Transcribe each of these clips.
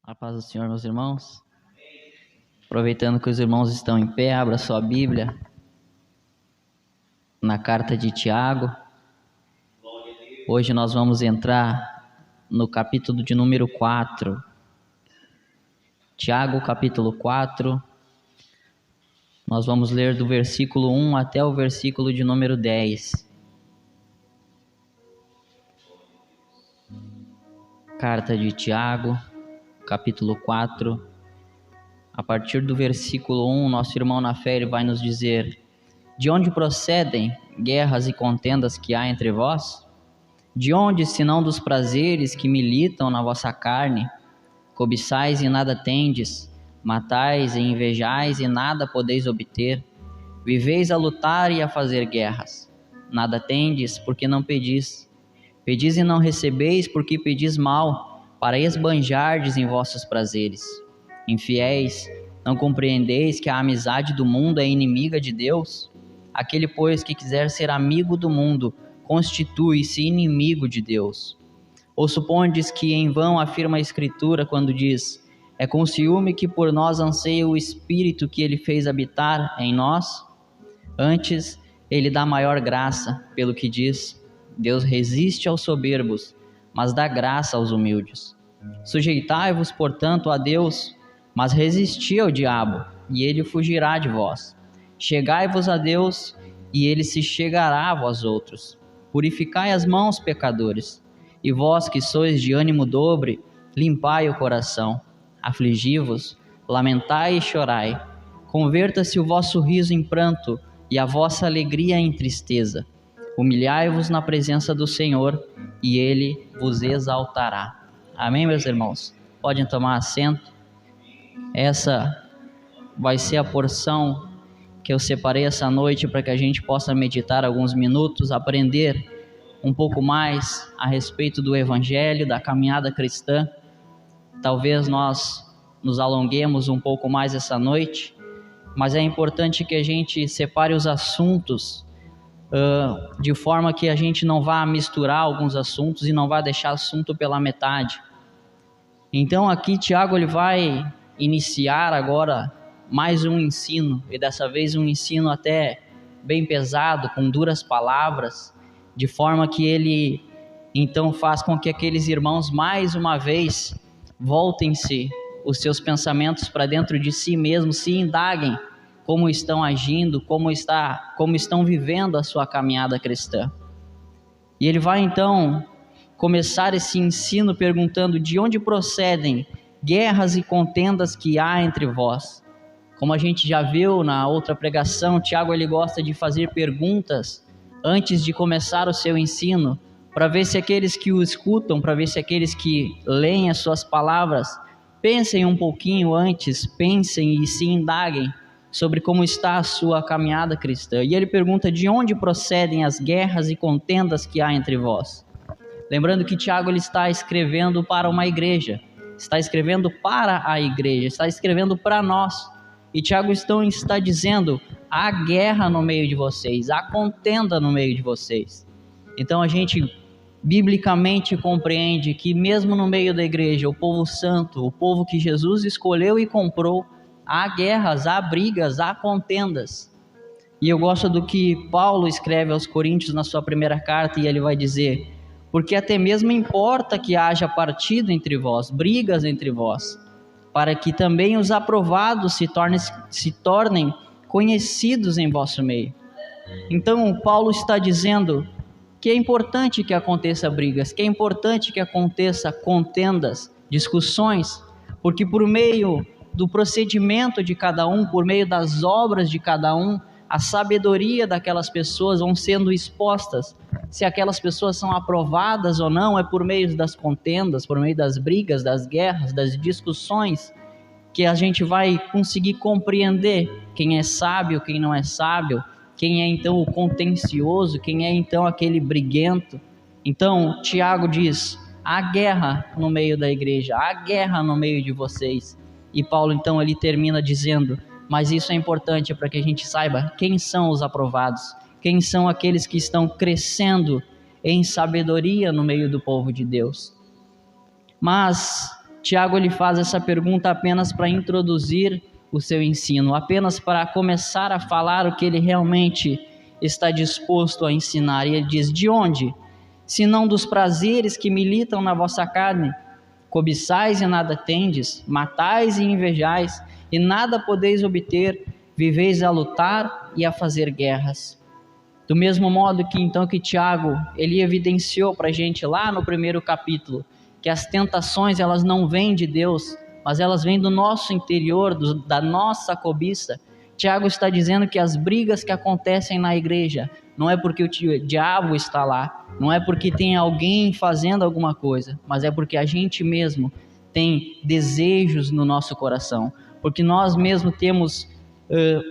A paz do Senhor, meus irmãos. Aproveitando que os irmãos estão em pé, abra sua Bíblia na carta de Tiago. Hoje nós vamos entrar no capítulo de número 4. Tiago, capítulo 4. Nós vamos ler do versículo 1 até o versículo de número 10. Carta de Tiago, capítulo 4. A partir do versículo 1, nosso irmão na fé ele vai nos dizer: de onde procedem guerras e contendas que há entre vós? De onde, senão dos prazeres que militam na vossa carne? Cobiçais e nada tendes, matais e invejais e nada podeis obter. Viveis a lutar e a fazer guerras. Nada tendes, porque não pedis. Pedis e não recebeis, porque pedis mal, para esbanjardes em vossos prazeres. Infiéis, não compreendeis que a amizade do mundo é inimiga de Deus? Aquele, pois, que quiser ser amigo do mundo, constitui-se inimigo de Deus. Ou supondes que em vão afirma a Escritura quando diz: é com ciúme que por nós anseia o Espírito que ele fez habitar em nós? Antes, ele dá maior graça, pelo que diz: Deus resiste aos soberbos, mas dá graça aos humildes. Sujeitai-vos, portanto, a Deus, mas resisti ao diabo, e ele fugirá de vós. Chegai-vos a Deus, e ele se chegará a vós outros. Purificai as mãos, pecadores, e vós que sois de ânimo dobre, limpai o coração. Afligi-vos, lamentai e chorai. Converta-se o vosso riso em pranto, e a vossa alegria em tristeza. Humilhai-vos na presença do Senhor, e ele vos exaltará. Amém, meus irmãos? Podem tomar assento. Essa vai ser a porção que eu separei essa noite para que a gente possa meditar alguns minutos, aprender um pouco mais a respeito do Evangelho, da caminhada cristã. Talvez nós nos alonguemos um pouco mais essa noite, mas é importante que a gente separe os assuntos de forma que a gente não vá misturar alguns assuntos e não vá deixar assunto pela metade. Então aqui Tiago ele vai iniciar agora mais um ensino, e dessa vez um ensino até bem pesado, com duras palavras, de forma que ele então faz com que aqueles irmãos mais uma vez voltem-se os seus pensamentos para dentro de si mesmos, se indaguem como estão agindo, como estão vivendo a sua caminhada cristã. E ele vai então começar esse ensino perguntando: de onde procedem guerras e contendas que há entre vós? Como a gente já viu na outra pregação, Tiago ele gosta de fazer perguntas antes de começar o seu ensino, para ver se aqueles que o escutam, para ver se aqueles que leem as suas palavras, pensem um pouquinho antes, pensem e se indaguem sobre como está a sua caminhada cristã. E ele pergunta: de onde procedem as guerras e contendas que há entre vós? Lembrando que Tiago ele está escrevendo para uma igreja, está escrevendo para a igreja, está escrevendo para nós. E Tiago está dizendo: há guerra no meio de vocês, há contenda no meio de vocês. Então a gente biblicamente compreende que mesmo no meio da igreja, o povo santo, o povo que Jesus escolheu e comprou, há guerras, há brigas, há contendas. E eu gosto do que Paulo escreve aos Coríntios na sua primeira carta, e ele vai dizer: porque até mesmo importa que haja partido entre vós, brigas entre vós, para que também os aprovados se tornem conhecidos em vosso meio. Então Paulo está dizendo que é importante que aconteça brigas, que é importante que aconteça contendas, discussões, porque por meio do procedimento de cada um, por meio das obras de cada um, a sabedoria daquelas pessoas vão sendo expostas. Se aquelas pessoas são aprovadas ou não, é por meio das contendas, por meio das brigas, das guerras, das discussões, que a gente vai conseguir compreender quem é sábio, quem não é sábio, quem é então o contencioso, quem é então aquele briguento. Então Tiago diz: há guerra no meio da igreja, há guerra no meio de vocês. E Paulo então ele termina dizendo: mas isso é importante para que a gente saiba quem são os aprovados, quem são aqueles que estão crescendo em sabedoria no meio do povo de Deus. Mas Tiago ele faz essa pergunta apenas para introduzir o seu ensino, apenas para começar a falar o que ele realmente está disposto a ensinar. E ele diz: de onde? Se não dos prazeres que militam na vossa carne? Cobiçais e nada tendes, matais e invejais, e nada podeis obter, viveis a lutar e a fazer guerras. Do mesmo modo que então que Tiago, ele evidenciou para a gente lá no primeiro capítulo, que as tentações elas não vêm de Deus, mas elas vêm do nosso interior, da nossa cobiça. Tiago está dizendo que as brigas que acontecem na igreja, não é porque o diabo está lá, não é porque tem alguém fazendo alguma coisa, mas é porque a gente mesmo tem desejos no nosso coração, porque nós mesmos temos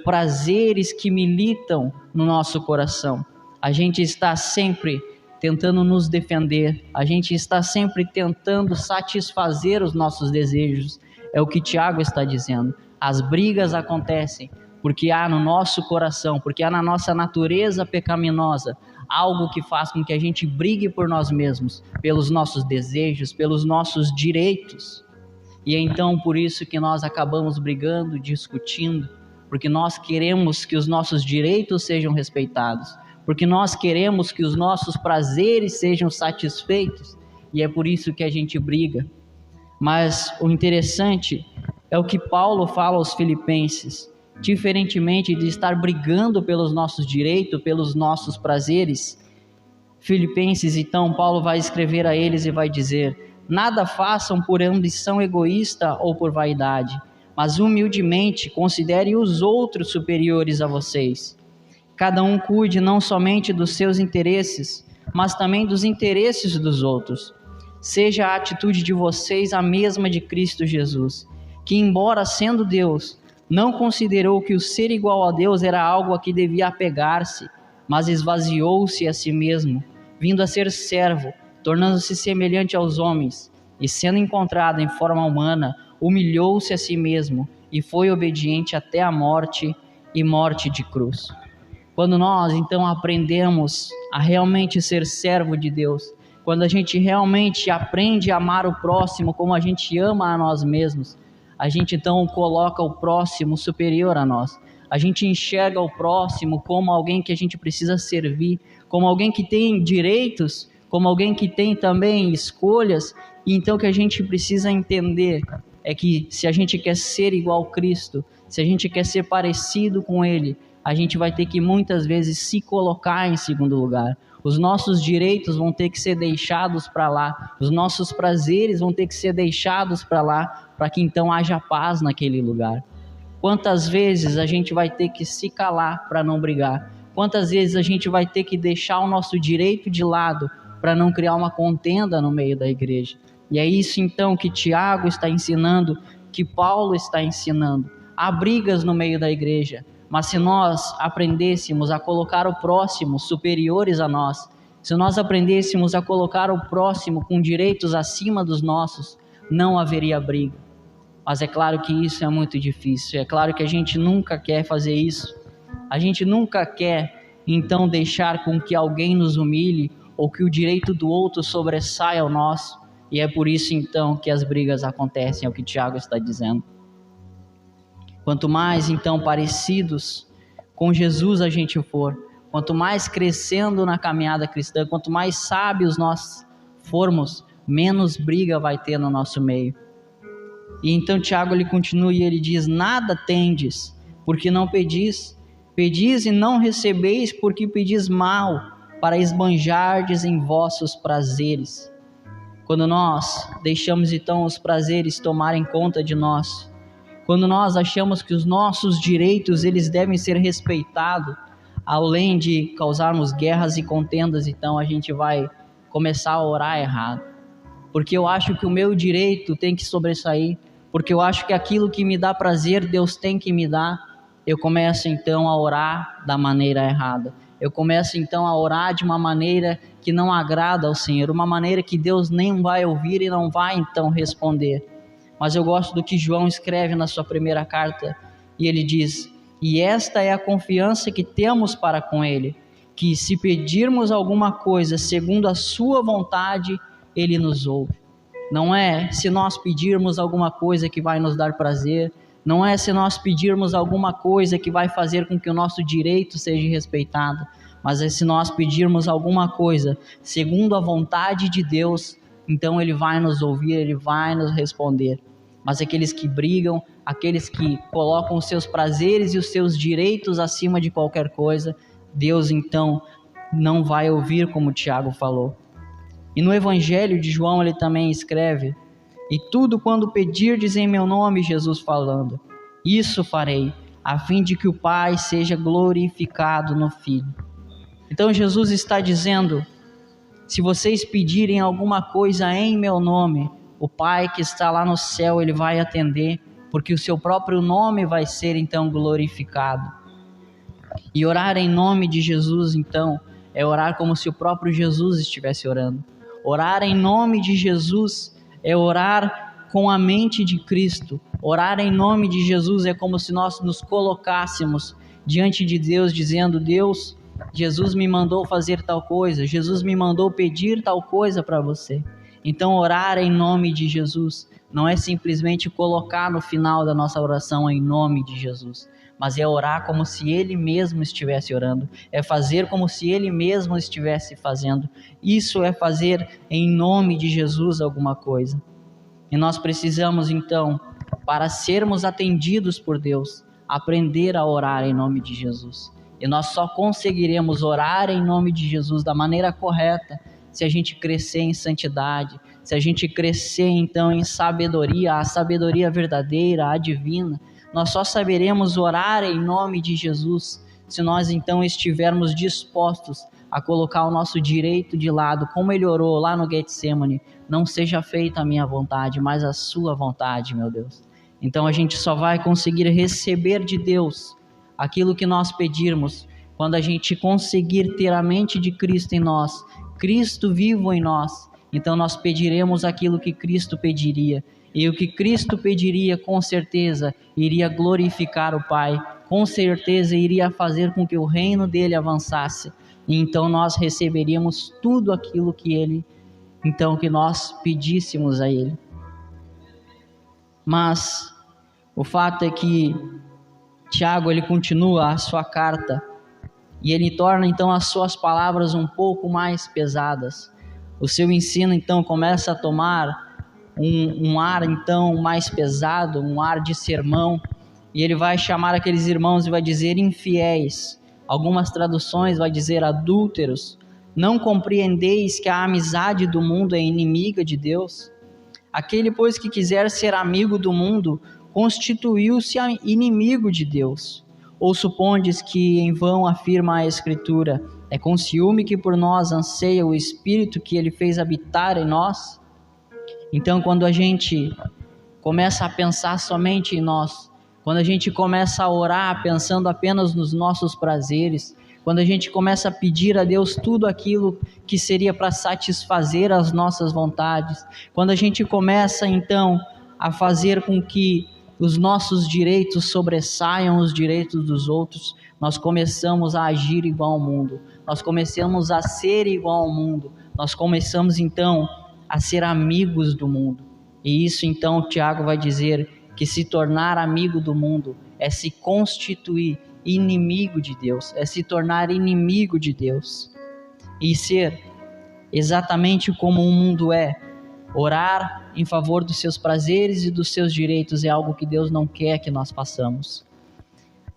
prazeres que militam no nosso coração. A gente está sempre tentando nos defender, a gente está sempre tentando satisfazer os nossos desejos. É o que Tiago está dizendo. As brigas acontecem porque há no nosso coração, porque há na nossa natureza pecaminosa algo que faz com que a gente brigue por nós mesmos, pelos nossos desejos, pelos nossos direitos. E é então por isso que nós acabamos brigando, discutindo, porque nós queremos que os nossos direitos sejam respeitados, porque nós queremos que os nossos prazeres sejam satisfeitos, e é por isso que a gente briga. Mas o interessante é o que Paulo fala aos filipenses: diferentemente de estar brigando pelos nossos direitos, pelos nossos prazeres, Filipenses, então, Paulo vai escrever a eles e vai dizer: nada façam por ambição egoísta ou por vaidade, mas humildemente considere os outros superiores a vocês. Cada um cuide não somente dos seus interesses, mas também dos interesses dos outros. Seja a atitude de vocês a mesma de Cristo Jesus, que, embora sendo Deus, não considerou que o ser igual a Deus era algo a que devia apegar-se, mas esvaziou-se a si mesmo, vindo a ser servo, tornando-se semelhante aos homens, e sendo encontrado em forma humana, humilhou-se a si mesmo e foi obediente até a morte e morte de cruz. Quando nós então aprendemos a realmente ser servo de Deus, quando a gente realmente aprende a amar o próximo como a gente ama a nós mesmos, a gente então coloca o próximo superior a nós. A gente enxerga o próximo como alguém que a gente precisa servir, como alguém que tem direitos, como alguém que tem também escolhas. E então o que a gente precisa entender é que se a gente quer ser igual a Cristo, se a gente quer ser parecido com Ele, a gente vai ter que muitas vezes se colocar em segundo lugar. Os nossos direitos vão ter que ser deixados para lá, os nossos prazeres vão ter que ser deixados para lá, para que então haja paz naquele lugar. Quantas vezes a gente vai ter que se calar para não brigar? Quantas vezes a gente vai ter que deixar o nosso direito de lado para não criar uma contenda no meio da igreja? E é isso então que Tiago está ensinando, que Paulo está ensinando. Há brigas no meio da igreja, mas se nós aprendêssemos a colocar o próximo superiores a nós, se nós aprendêssemos a colocar o próximo com direitos acima dos nossos, não haveria briga. Mas é claro que isso é muito difícil, é claro que a gente nunca quer fazer isso, a gente nunca quer então deixar com que alguém nos humilhe ou que o direito do outro sobressaia ao nosso, e é por isso então que as brigas acontecem, é o que Tiago está dizendo. Quanto mais então parecidos com Jesus a gente for, quanto mais crescendo na caminhada cristã, quanto mais sábios nós formos, menos briga vai ter no nosso meio. E então Tiago ele continua e ele diz: nada tendes, porque não pedis, pedis e não recebeis, porque pedis mal, para esbanjardes em vossos prazeres. Quando nós deixamos então os prazeres tomarem conta de nós, quando nós achamos que os nossos direitos eles devem ser respeitados, além de causarmos guerras e contendas, então a gente vai começar a orar errado. Porque eu acho que o meu direito tem que sobressair, porque eu acho que aquilo que me dá prazer, Deus tem que me dar. Eu começo então a orar da maneira errada. Eu começo então a orar de uma maneira que não agrada ao Senhor, uma maneira que Deus nem vai ouvir e não vai então responder. Mas eu gosto do que João escreve na sua primeira carta, e ele diz: e esta é a confiança que temos para com Ele, que se pedirmos alguma coisa segundo a sua vontade, Ele nos ouve. não é se nós pedirmos alguma coisa que vai nos dar prazer, não é se nós pedirmos alguma coisa que vai fazer com que o nosso direito seja respeitado, mas é se nós pedirmos alguma coisa segundo a vontade de Deus, então Ele vai nos ouvir, Ele vai nos responder. Mas aqueles que brigam, aqueles que colocam os seus prazeres e os seus direitos acima de qualquer coisa, Deus então não vai ouvir, como Tiago falou. E no Evangelho de João ele também escreve: e tudo quando pedirdes em meu nome, Jesus falando, isso farei, a fim de que o Pai seja glorificado no Filho. Então Jesus está dizendo: se vocês pedirem alguma coisa em meu nome, o Pai que está lá no céu, Ele vai atender, porque o seu próprio nome vai ser então glorificado. E orar em nome de Jesus, então, é orar como se o próprio Jesus estivesse orando. Orar em nome de Jesus é orar com a mente de Cristo. Orar em nome de Jesus é como se nós nos colocássemos diante de Deus, dizendo: Deus, Jesus me mandou fazer tal coisa, Jesus me mandou pedir tal coisa para você. Então orar em nome de Jesus não é simplesmente colocar no final da nossa oração em nome de Jesus, mas é orar como se Ele mesmo estivesse orando, é fazer como se Ele mesmo estivesse fazendo. Isso é fazer em nome de Jesus alguma coisa. E nós precisamos então, para sermos atendidos por Deus, aprender a orar em nome de Jesus. E nós só conseguiremos orar em nome de Jesus da maneira correta se a gente crescer em santidade, se a gente crescer então em sabedoria, a sabedoria verdadeira, a divina. Nós só saberemos orar em nome de Jesus se nós então estivermos dispostos a colocar o nosso direito de lado, como Ele orou lá no Getsemane: não seja feita a minha vontade, mas a sua vontade, meu Deus. Então a gente só vai conseguir receber de Deus aquilo que nós pedirmos quando a gente conseguir ter a mente de Cristo em nós, Cristo vivo em nós. Então nós pediremos aquilo que Cristo pediria, e o que Cristo pediria com certeza iria glorificar o Pai, com certeza iria fazer com que o reino dele avançasse, e então nós receberíamos tudo aquilo que ele, então que nós pedíssemos a ele. Mas o fato é que Tiago ele continua a sua carta e ele torna então as suas palavras um pouco mais pesadas. O seu ensino então começa a tomar um ar então mais pesado, um ar de sermão, e ele vai chamar aqueles irmãos e vai dizer infiéis. Algumas traduções vai dizer adúlteros. Não compreendeis que a amizade do mundo é inimiga de Deus? Aquele, pois, que quiser ser amigo do mundo, constituiu-se inimigo de Deus. Ou supondes que em vão afirma a Escritura: é com ciúme que por nós anseia o Espírito que Ele fez habitar em nós? Então, quando a gente começa a pensar somente em nós, quando a gente começa a orar pensando apenas nos nossos prazeres, quando a gente começa a pedir a Deus tudo aquilo que seria para satisfazer as nossas vontades, quando a gente começa então a fazer com que os nossos direitos sobressaiam os direitos dos outros, nós começamos a agir igual ao mundo, nós começamos a ser igual ao mundo, nós começamos então a ser amigos do mundo. E isso então Tiago vai dizer que se tornar amigo do mundo é se constituir inimigo de Deus, é se tornar inimigo de Deus e ser exatamente como o mundo é. Orar em favor dos seus prazeres e dos seus direitos é algo que Deus não quer que nós façamos.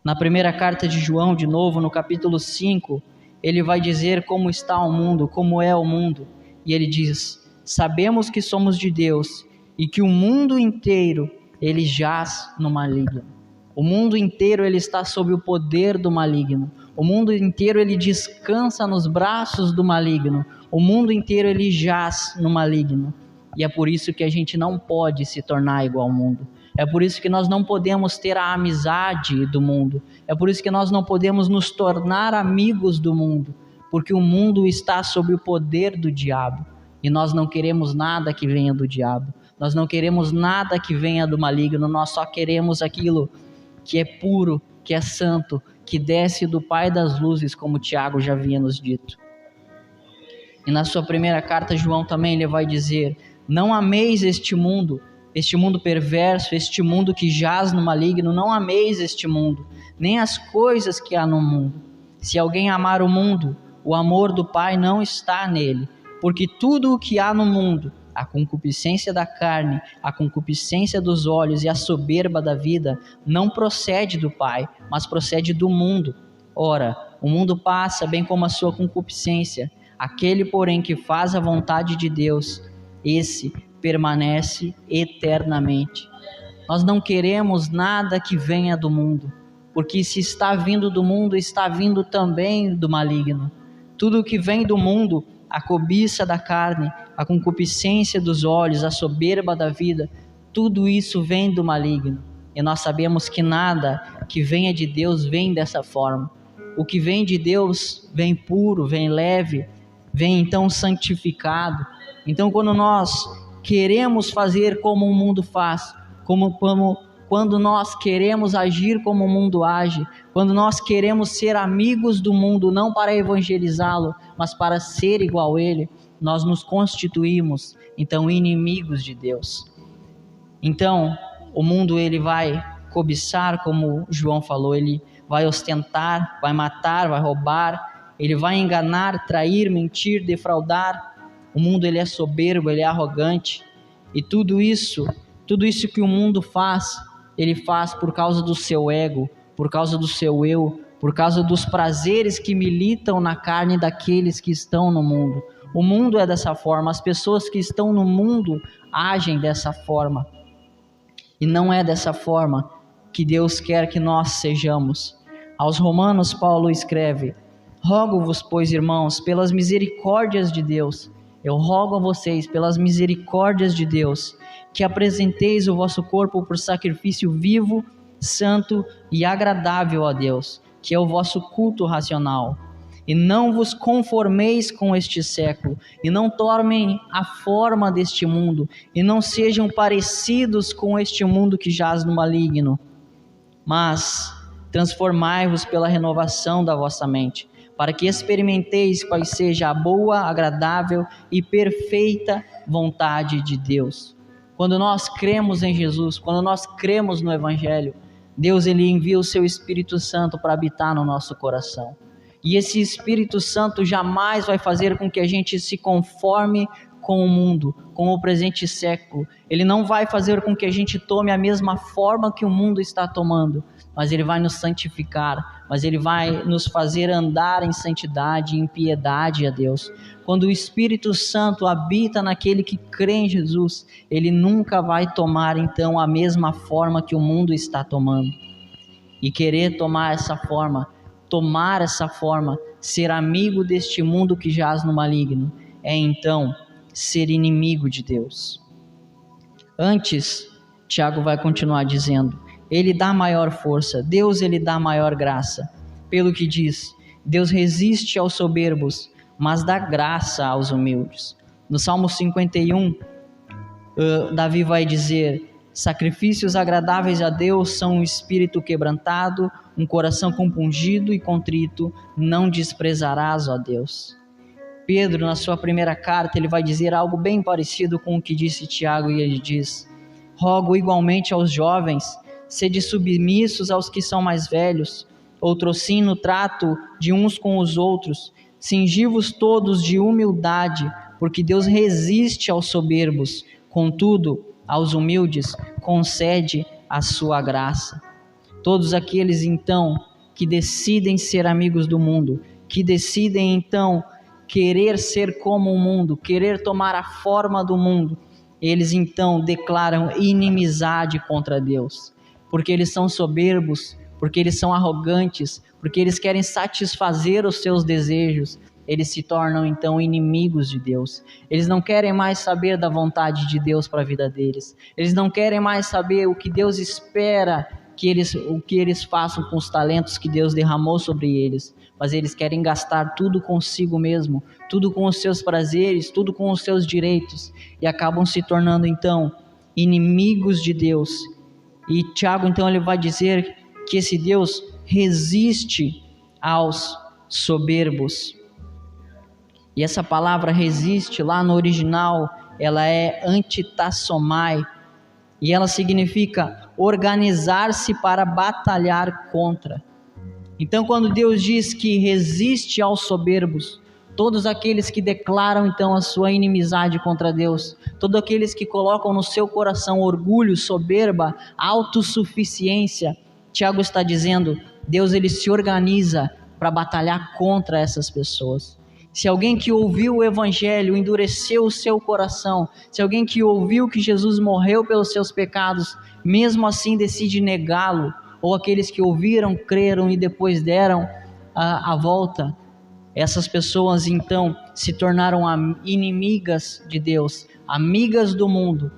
Na primeira carta de João, de novo, no capítulo 5, ele vai dizer como está o mundo, como é o mundo. E ele diz: sabemos que somos de Deus e que o mundo inteiro ele jaz no maligno. O mundo inteiro ele está sob o poder do maligno. O mundo inteiro ele descansa nos braços do maligno. O mundo inteiro ele jaz no maligno. E é por isso que a gente não pode se tornar igual ao mundo. É por isso que nós não podemos ter a amizade do mundo. É por isso que nós não podemos nos tornar amigos do mundo. Porque o mundo está sob o poder do diabo. E nós não queremos nada que venha do diabo. Nós não queremos nada que venha do maligno. Nós só queremos aquilo que é puro, que é santo, que desce do Pai das luzes, como Tiago já havia nos dito. E na sua primeira carta, João também ele vai dizer: Não ameis este mundo perverso, este mundo que jaz no maligno. Não ameis este mundo, nem as coisas que há no mundo. Se alguém amar o mundo, o amor do Pai não está nele. Porque tudo o que há no mundo, a concupiscência da carne, a concupiscência dos olhos e a soberba da vida, não procede do Pai, mas procede do mundo. Ora, o mundo passa, bem como a sua concupiscência. Aquele, porém, que faz a vontade de Deus, esse permanece eternamente. Nós não queremos nada que venha do mundo, porque se está vindo do mundo, está vindo também do maligno. Tudo que vem do mundo, a cobiça da carne, a concupiscência dos olhos, a soberba da vida, tudo isso vem do maligno. E nós sabemos que nada que venha de Deus vem dessa forma. O que vem de Deus vem puro, vem leve, vem então santificado. Então, quando nós queremos fazer como o mundo faz, quando nós queremos agir como o mundo age, quando nós queremos ser amigos do mundo, não para evangelizá-lo, mas para ser igual a ele, nós nos constituímos, então, inimigos de Deus. Então, o mundo ele vai cobiçar, como João falou, ele vai ostentar, vai matar, vai roubar, ele vai enganar, trair, mentir, defraudar. O mundo ele é soberbo, ele é arrogante, e tudo isso que o mundo faz, ele faz por causa do seu ego, por causa do seu eu, por causa dos prazeres que militam na carne daqueles que estão no mundo. O mundo é dessa forma, as pessoas que estão no mundo agem dessa forma. E não é dessa forma que Deus quer que nós sejamos. Aos Romanos, Paulo escreve: rogo-vos, pois, irmãos, pelas misericórdias de Deus, eu rogo a vocês, pelas misericórdias de Deus, que apresenteis o vosso corpo por sacrifício vivo, santo e agradável a Deus, que é o vosso culto racional. E não vos conformeis com este século, e não tomem a forma deste mundo, e não sejam parecidos com este mundo que jaz no maligno, mas transformai-vos pela renovação da vossa mente, para que experimenteis qual seja a boa, agradável e perfeita vontade de Deus. Quando nós cremos em Jesus, quando nós cremos no Evangelho, Deus ele envia o seu Espírito Santo para habitar no nosso coração. E esse Espírito Santo jamais vai fazer com que a gente se conforme com o mundo, com o presente século. Ele não vai fazer com que a gente tome a mesma forma que o mundo está tomando, mas ele vai nos santificar, mas ele vai nos fazer andar em santidade, em piedade a Deus. Quando o Espírito Santo habita naquele que crê em Jesus, ele nunca vai tomar então a mesma forma que o mundo está tomando. E querer tomar essa forma, ser amigo deste mundo que jaz no maligno, é então ser inimigo de Deus. Antes, Tiago vai continuar dizendo, ele dá maior força, Deus ele dá maior graça. Pelo que diz, Deus resiste aos soberbos, mas dá graça aos humildes. No Salmo 51, Davi vai dizer, sacrifícios agradáveis a Deus são um espírito quebrantado, um coração compungido e contrito, não desprezarás, ó Deus. Pedro, na sua primeira carta, ele vai dizer algo bem parecido com o que disse Tiago, e ele diz, rogo igualmente aos jovens, sede submissos aos que são mais velhos, outrossim no trato de uns com os outros, cingi-vos todos de humildade, porque Deus resiste aos soberbos, contudo, aos humildes concede a sua graça. Todos aqueles então que decidem ser amigos do mundo, que decidem então querer ser como o mundo, querer tomar a forma do mundo, eles então declaram inimizade contra Deus, porque eles são soberbos, porque eles são arrogantes, porque eles querem satisfazer os seus desejos, eles se tornam então inimigos de Deus. Eles não querem mais saber da vontade de Deus para a vida deles, eles não querem mais saber o que Deus espera o que eles façam com os talentos que Deus derramou sobre eles, mas eles querem gastar tudo consigo mesmo, tudo com os seus prazeres, tudo com os seus direitos, e acabam se tornando então inimigos de Deus. E Tiago então ele vai dizer que esse Deus resiste aos soberbos. E essa palavra resiste lá no original ela é antitassomai, e ela significa organizar-se para batalhar contra. Então, quando Deus diz que resiste aos soberbos, todos aqueles que declaram então a sua inimizade contra Deus, todos aqueles que colocam no seu coração orgulho, soberba, autossuficiência, Tiago está dizendo, Deus ele se organiza para batalhar contra essas pessoas. Se alguém que ouviu o evangelho endureceu o seu coração, se alguém que ouviu que Jesus morreu pelos seus pecados, mesmo assim decide negá-lo, ou aqueles que ouviram, creram e depois deram a volta, essas pessoas então se tornaram inimigas de Deus, amigas do mundo,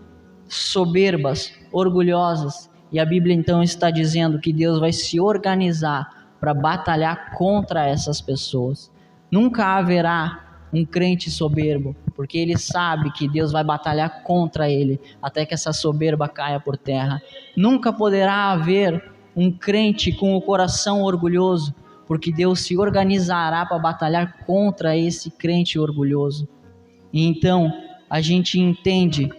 soberbas, orgulhosas, e a Bíblia então está dizendo que Deus vai se organizar para batalhar contra essas pessoas. Nunca haverá um crente soberbo, porque ele sabe que Deus vai batalhar contra ele, até que essa soberba caia por terra. Nunca poderá haver um crente com o coração orgulhoso, porque Deus se organizará para batalhar contra esse crente orgulhoso. E então a gente entende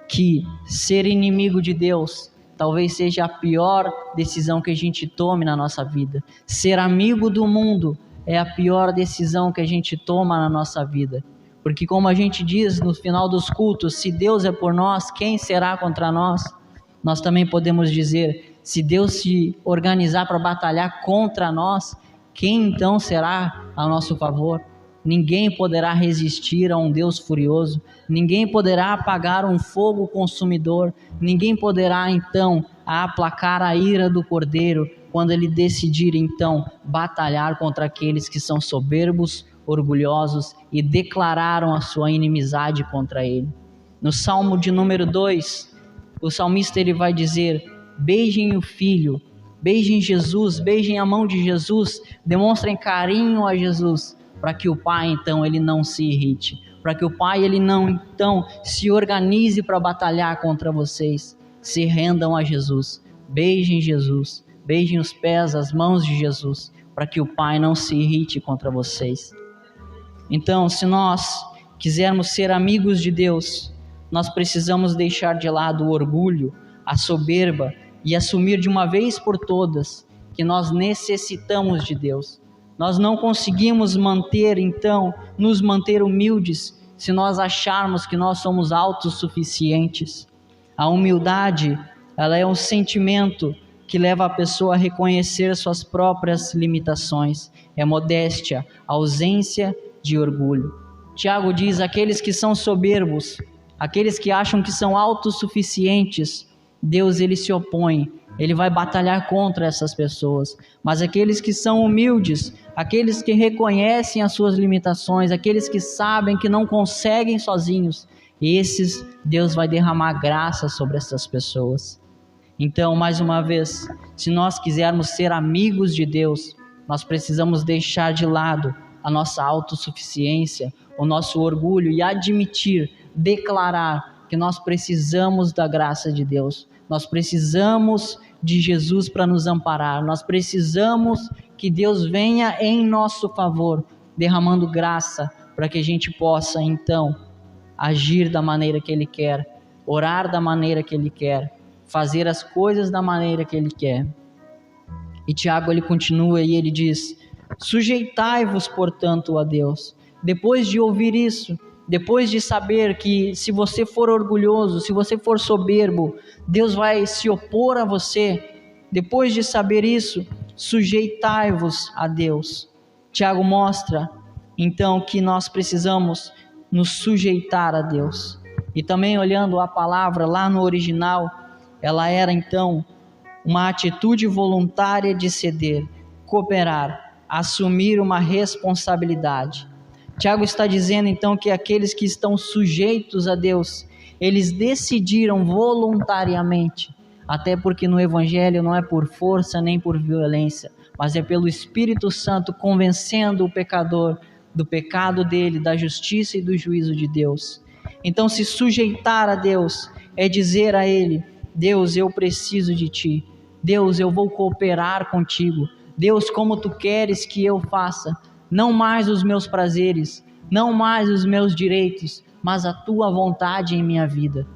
que ser inimigo de Deus talvez seja a pior decisão que a gente tome na nossa vida. Ser amigo do mundo é a pior decisão que a gente toma na nossa vida. Porque como a gente diz no final dos cultos, se Deus é por nós, quem será contra nós? Nós também podemos dizer, se Deus se organizar para batalhar contra nós, quem então será a nosso favor? Ninguém poderá resistir a um Deus furioso, ninguém poderá apagar um fogo consumidor, ninguém poderá então aplacar a ira do Cordeiro, quando ele decidir então batalhar contra aqueles que são soberbos, orgulhosos e declararam a sua inimizade contra ele. No Salmo de número 2, o salmista ele vai dizer, beijem o Filho, beijem Jesus, beijem a mão de Jesus, demonstrem carinho a Jesus, para que o Pai então ele não se irrite, para que o Pai ele não então se organize para batalhar contra vocês. Se rendam a Jesus, beijem Jesus, beijem os pés, as mãos de Jesus, para que o Pai não se irrite contra vocês. Então, se nós quisermos ser amigos de Deus, nós precisamos deixar de lado o orgulho, a soberba e assumir de uma vez por todas que nós necessitamos de Deus. Nós não conseguimos nos manter humildes se nós acharmos que nós somos autossuficientes. A humildade, ela é um sentimento que leva a pessoa a reconhecer suas próprias limitações. É modéstia, ausência de orgulho. Tiago diz, aqueles que são soberbos, aqueles que acham que são autossuficientes, Deus ele se opõe, ele vai batalhar contra essas pessoas. Mas aqueles que são humildes, aqueles que reconhecem as suas limitações, aqueles que sabem que não conseguem sozinhos, esses Deus vai derramar graça sobre essas pessoas. Então, mais uma vez, se nós quisermos ser amigos de Deus, nós precisamos deixar de lado a nossa autossuficiência, o nosso orgulho e admitir, declarar que nós precisamos da graça de Deus. Nós precisamos de Jesus para nos amparar. Nós precisamos que Deus venha em nosso favor, derramando graça para que a gente possa, então, agir da maneira que Ele quer, orar da maneira que Ele quer, fazer as coisas da maneira que Ele quer. E Tiago, ele continua e ele diz, sujeitai-vos, portanto, a Deus. Depois de ouvir isso, depois de saber que se você for orgulhoso, se você for soberbo, Deus vai se opor a você, depois de saber isso, sujeitai-vos a Deus. Tiago mostra, então, que nós precisamos nos sujeitar a Deus. E também olhando a palavra lá no original, ela era então uma atitude voluntária de ceder, cooperar, assumir uma responsabilidade. Tiago está dizendo então que aqueles que estão sujeitos a Deus, eles decidiram voluntariamente, até porque no Evangelho não é por força nem por violência, mas é pelo Espírito Santo convencendo o pecador do pecado dele, da justiça e do juízo de Deus. Então, se sujeitar a Deus é dizer a Ele, Deus, eu preciso de Ti, Deus, eu vou cooperar contigo, Deus, como Tu queres que eu faça, não mais os meus prazeres, não mais os meus direitos, mas a tua vontade em minha vida.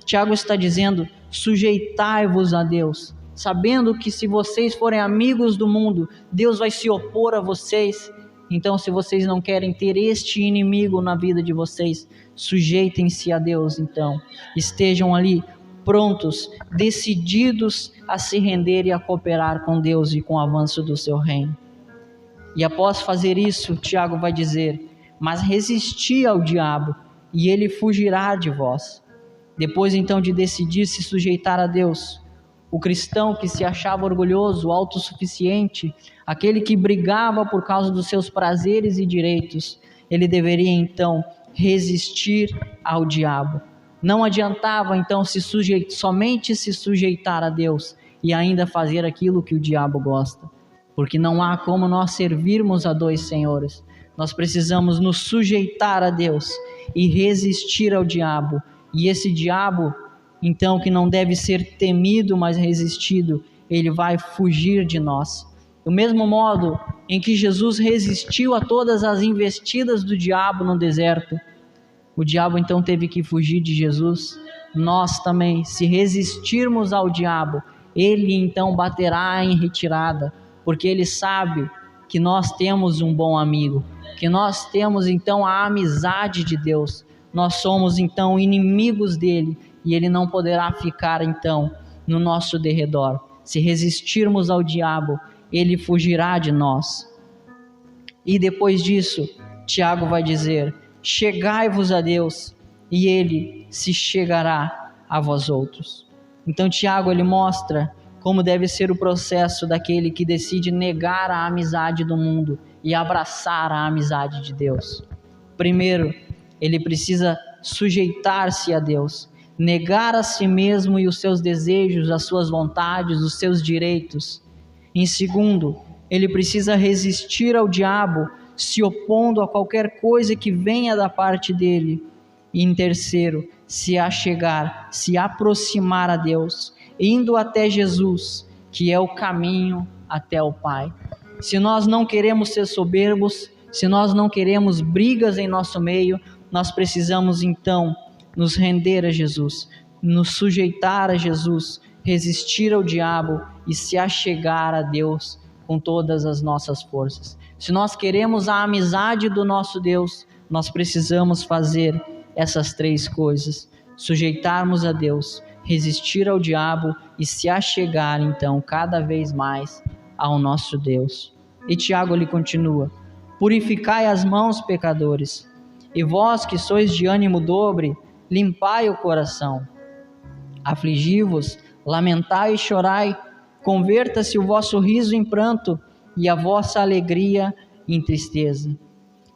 Tiago está dizendo: sujeitai-vos a Deus, sabendo que se vocês forem amigos do mundo, Deus vai se opor a vocês. Então, se vocês não querem ter este inimigo na vida de vocês, sujeitem-se a Deus. Então, estejam ali prontos, decididos a se render e a cooperar com Deus e com o avanço do seu reino. E após fazer isso, Tiago vai dizer: mas resisti ao diabo e ele fugirá de vós. Depois então de decidir se sujeitar a Deus, o cristão que se achava orgulhoso, autossuficiente, aquele que brigava por causa dos seus prazeres e direitos, ele deveria então resistir ao diabo. Não adiantava então somente se sujeitar a Deus e ainda fazer aquilo que o diabo gosta, porque não há como nós servirmos a dois senhores. Nós precisamos nos sujeitar a Deus e resistir ao diabo. E esse diabo, então, que não deve ser temido, mas resistido, ele vai fugir de nós. Do mesmo modo em que Jesus resistiu a todas as investidas do diabo no deserto, o diabo então teve que fugir de Jesus. Nós também, se resistirmos ao diabo, ele então baterá em retirada, porque ele sabe que nós temos um bom amigo, que nós temos então a amizade de Deus. Nós somos então inimigos dele e ele não poderá ficar então no nosso derredor. Se resistirmos ao diabo, ele fugirá de nós. E depois disso, Tiago vai dizer: chegai-vos a Deus e ele se chegará a vós outros. Então Tiago ele mostra como deve ser o processo daquele que decide negar a amizade do mundo e abraçar a amizade de Deus. Primeiro, ele precisa sujeitar-se a Deus, negar a si mesmo e os seus desejos, as suas vontades, os seus direitos. Em segundo, ele precisa resistir ao diabo, se opondo a qualquer coisa que venha da parte dele. E em terceiro, se achegar, se aproximar a Deus, indo até Jesus, que é o caminho até o Pai. Se nós não queremos ser soberbos, se nós não queremos brigas em nosso meio, nós precisamos então nos render a Jesus, nos sujeitar a Jesus, resistir ao diabo e se achegar a Deus com todas as nossas forças. Se nós queremos a amizade do nosso Deus, nós precisamos fazer essas três coisas: sujeitarmos a Deus, resistir ao diabo e se achegar então cada vez mais ao nosso Deus. E Tiago lhe continua: purificai as mãos, pecadores, e vós que sois de ânimo dobre, limpai o coração. Afligi-vos, lamentai e chorai, converta-se o vosso riso em pranto e a vossa alegria em tristeza.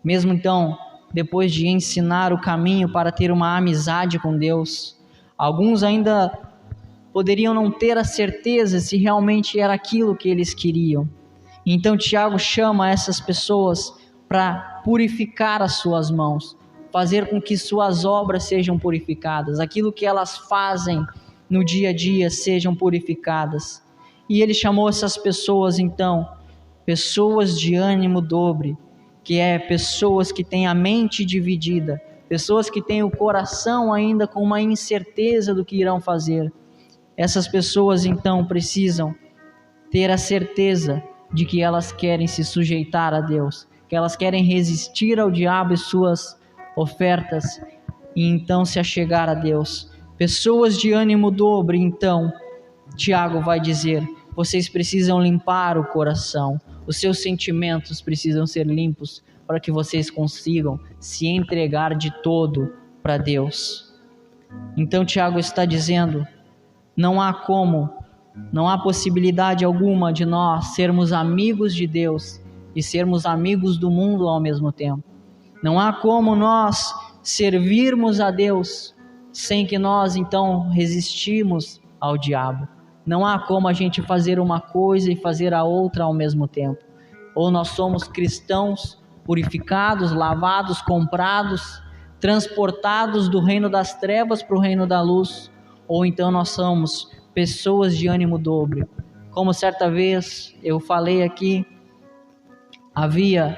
Mesmo então, depois de ensinar o caminho para ter uma amizade com Deus, alguns ainda poderiam não ter a certeza se realmente era aquilo que eles queriam. Então Tiago chama essas pessoas para purificar as suas mãos, fazer com que suas obras sejam purificadas, aquilo que elas fazem no dia a dia sejam purificadas. E ele chamou essas pessoas então, pessoas de ânimo dobre, que é pessoas que têm a mente dividida, pessoas que têm o coração ainda com uma incerteza do que irão fazer. Essas pessoas então precisam ter a certeza de que elas querem se sujeitar a Deus, que elas querem resistir ao diabo e suas ofertas, e então se achegar a Deus. Pessoas de ânimo dobre, então, Tiago vai dizer, vocês precisam limpar o coração, os seus sentimentos precisam ser limpos para que vocês consigam se entregar de todo para Deus. Então Tiago está dizendo, não há possibilidade alguma de nós sermos amigos de Deus e sermos amigos do mundo ao mesmo tempo. Não há como nós servirmos a Deus sem que nós então resistimos ao diabo. Não há como a gente fazer uma coisa e fazer a outra ao mesmo tempo. Ou nós somos cristãos purificados, lavados, comprados, transportados do reino das trevas para o reino da luz, ou então nós somos pessoas de ânimo dobre. Como certa vez eu falei aqui, havia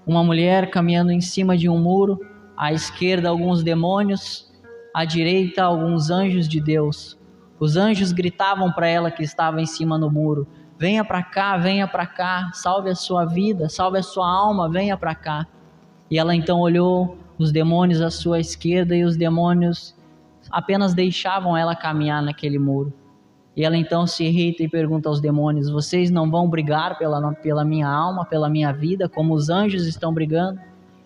uma mulher caminhando em cima de um muro à esquerda alguns demônios, à direita alguns anjos de Deus. Os anjos gritavam para ela que estava em cima no muro: venha para cá, salve a sua vida, salve a sua alma, venha para cá. E ela então olhou os demônios à sua esquerda e os demônios apenas deixavam ela caminhar naquele muro. E ela então se irrita e pergunta aos demônios: vocês não vão brigar pela minha alma, pela minha vida, como os anjos estão brigando?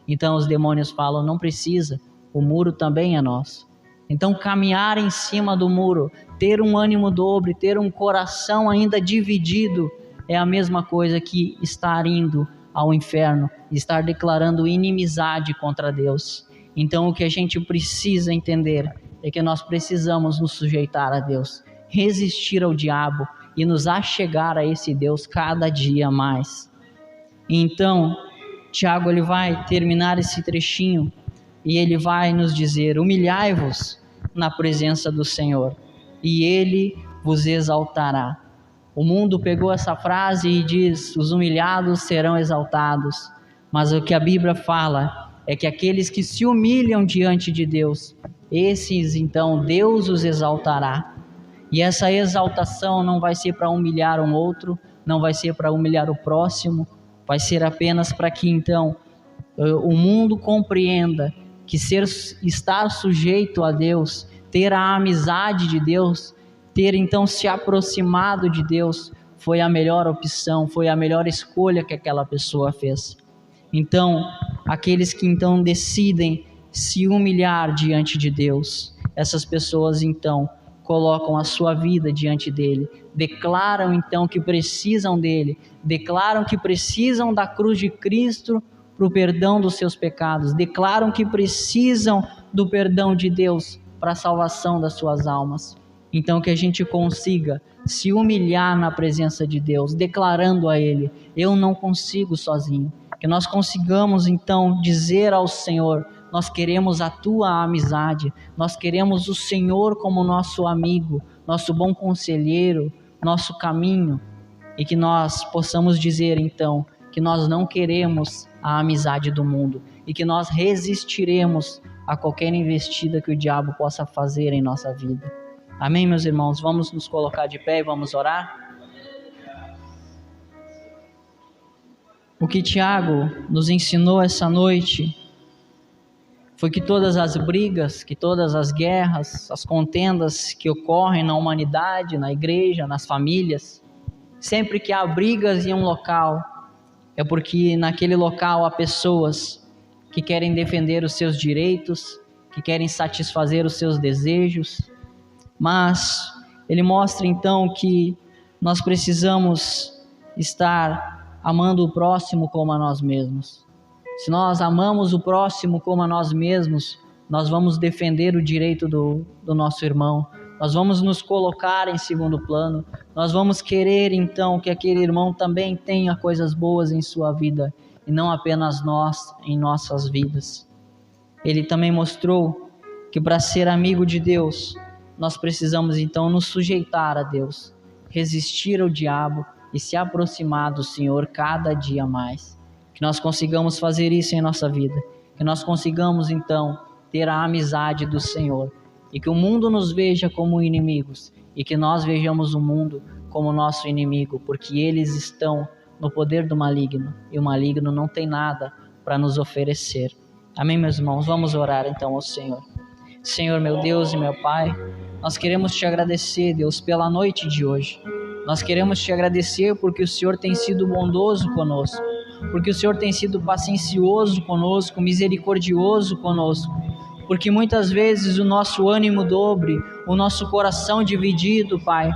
Então os demônios falam: não precisa, o muro também é nosso. Então caminhar em cima do muro, ter um ânimo dobre, ter um coração ainda dividido, é a mesma coisa que estar indo ao inferno, estar declarando inimizade contra Deus. Então o que a gente precisa entender é que nós precisamos nos sujeitar a Deus, resistir ao diabo e nos achegar a esse Deus cada dia mais. Então Tiago ele vai terminar esse trechinho e ele vai nos dizer: humilhai-vos na presença do Senhor e Ele vos exaltará. O mundo pegou essa frase e diz: os humilhados serão exaltados. Mas o que a Bíblia fala é que aqueles que se humilham diante de Deus, esses então Deus os exaltará. E essa exaltação não vai ser para humilhar um outro, não vai ser para humilhar o próximo, vai ser apenas para que então o mundo compreenda que estar sujeito a Deus, ter a amizade de Deus, ter então se aproximado de Deus, foi a melhor opção, foi a melhor escolha que aquela pessoa fez. Então, aqueles que então decidem se humilhar diante de Deus, essas pessoas então colocam a sua vida diante dele, declaram então que precisam dele, declaram que precisam da cruz de Cristo para o perdão dos seus pecados, declaram que precisam do perdão de Deus para a salvação das suas almas. Então que a gente consiga se humilhar na presença de Deus, declarando a Ele: eu não consigo sozinho. Que nós consigamos então dizer ao Senhor: nós queremos a Tua amizade, nós queremos o Senhor como nosso amigo, nosso bom conselheiro, nosso caminho. E que nós possamos dizer então que nós não queremos a amizade do mundo e que nós resistiremos a qualquer investida que o diabo possa fazer em nossa vida. Amém, meus irmãos? Vamos nos colocar de pé e vamos orar? O que Tiago nos ensinou essa noite foi que todas as brigas, que todas as guerras, as contendas que ocorrem na humanidade, na igreja, nas famílias, sempre que há brigas em um local, é porque naquele local há pessoas que querem defender os seus direitos, que querem satisfazer os seus desejos. Mas ele mostra então que nós precisamos estar amando o próximo como a nós mesmos. Se nós amamos o próximo como a nós mesmos, nós vamos defender o direito do nosso irmão, nós vamos nos colocar em segundo plano, nós vamos querer então que aquele irmão também tenha coisas boas em sua vida e não apenas nós em nossas vidas. Ele também mostrou que para ser amigo de Deus, nós precisamos então nos sujeitar a Deus, resistir ao diabo e se aproximar do Senhor cada dia mais. Que nós consigamos fazer isso em nossa vida, que nós consigamos então ter a amizade do Senhor e que o mundo nos veja como inimigos e que nós vejamos o mundo como nosso inimigo, porque eles estão no poder do maligno e o maligno não tem nada para nos oferecer. Amém, meus irmãos? Vamos orar então ao Senhor. Senhor, meu Deus e meu Pai, nós queremos te agradecer, Deus, pela noite de hoje. Nós queremos te agradecer porque o Senhor tem sido bondoso conosco, porque o Senhor tem sido paciencioso conosco, misericordioso conosco, porque muitas vezes o nosso ânimo dobre, o nosso coração dividido, Pai,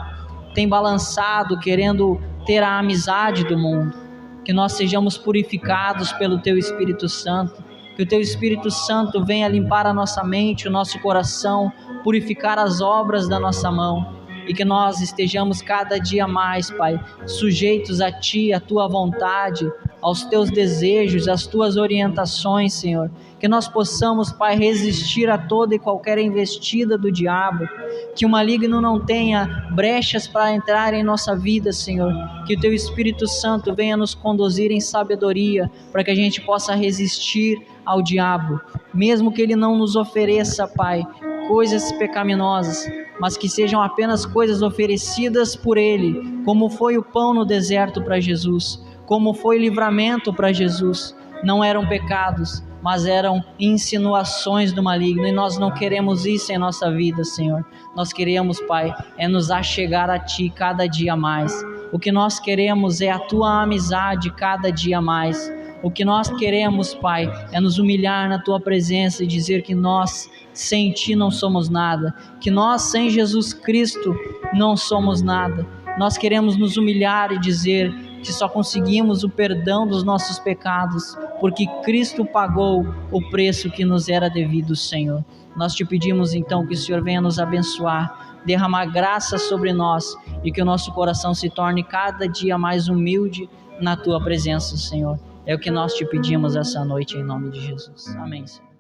tem balançado querendo ter a amizade do mundo. Que nós sejamos purificados pelo Teu Espírito Santo, que o Teu Espírito Santo venha limpar a nossa mente, o nosso coração, purificar as obras da nossa mão, e que nós estejamos cada dia mais, Pai, sujeitos a Ti, a Tua vontade, aos Teus desejos, às Tuas orientações, Senhor. Que nós possamos, Pai, resistir a toda e qualquer investida do diabo, que o maligno não tenha brechas para entrar em nossa vida, Senhor. Que o Teu Espírito Santo venha nos conduzir em sabedoria, para que a gente possa resistir ao diabo, mesmo que ele não nos ofereça, Pai, coisas pecaminosas, mas que sejam apenas coisas oferecidas por Ele, como foi o pão no deserto para Jesus, como foi livramento para Jesus. Não eram pecados, mas eram insinuações do maligno, e nós não queremos isso em nossa vida, Senhor. Nós queremos, Pai, é nos achegar a Ti cada dia mais. O que nós queremos é a Tua amizade cada dia mais. O que nós queremos, Pai, é nos humilhar na Tua presença e dizer que nós sem Ti não somos nada, que nós sem Jesus Cristo não somos nada. Nós queremos nos humilhar e dizer que só conseguimos o perdão dos nossos pecados, porque Cristo pagou o preço que nos era devido, Senhor. Nós Te pedimos então que o Senhor venha nos abençoar, derramar graça sobre nós e que o nosso coração se torne cada dia mais humilde na Tua presença, Senhor. É o que nós Te pedimos essa noite em nome de Jesus. Amém, Senhor.